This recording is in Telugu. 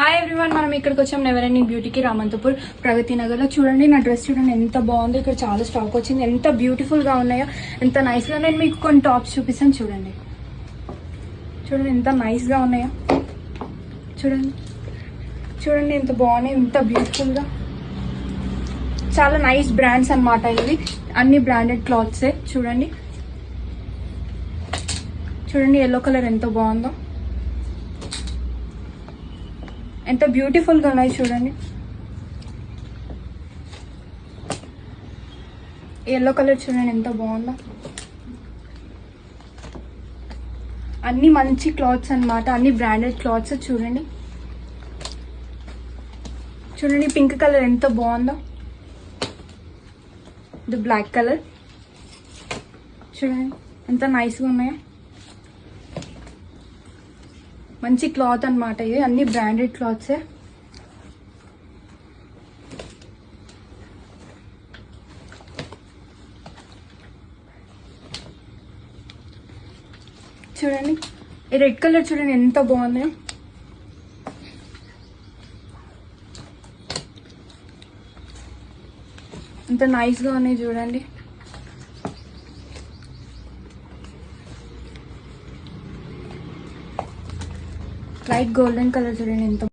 హాయ్ ఎవ్రీవన్, మనం ఇక్కడికి వచ్చాం నెవర్ ఎండింగ్ బ్యూటీకి, రామంతపూర్ ప్రగతి నగర్లో. చూడండి నా డ్రెస్ చూడండి ఎంత బాగుందో. ఇక్కడ చాలా స్టాక్ వచ్చింది, ఎంత బ్యూటిఫుల్గా ఉన్నాయో, ఎంత నైస్గా. నేను మీకు కొన్ని టాప్స్ చూపిస్తాను. చూడండి చూడండి ఎంత నైస్గా ఉన్నాయో. చూడండి చూడండి ఎంత బాగున్నాయి, ఎంత బ్యూటిఫుల్గా. చాలా నైస్ బ్రాండ్స్ అన్నమాట ఇవి, అన్ని బ్రాండెడ్ క్లాత్సే. చూడండి చూడండి ఎల్లో కలర్ ఎంత బాగుందో, ఎంత బ్యూటిఫుల్గా ఉన్నాయి. చూడండి ఎల్లో కలర్ చూడండి ఎంత బాగుందో. అన్ని మంచి క్లాత్స్ అన్నమాట, అన్ని బ్రాండెడ్ క్లాత్స్. చూడండి చూడండి పింక్ కలర్ ఎంత బాగుందో, ఇది బ్లాక్ కలర్. చూడండి ఎంత నైస్గా ఉన్నాయో. మంచి క్లాత్ అన్నమాట ఇది, అన్ని బ్రాండెడ్ క్లాత్సే. చూడండి ఈ రెడ్ కలర్ చూడండి ఎంత బాగుంది, ఎంత నైస్గా ఉన్నాయి. చూడండి లైట్ గోల్డెన్ కలర్ చూడండి ఎంత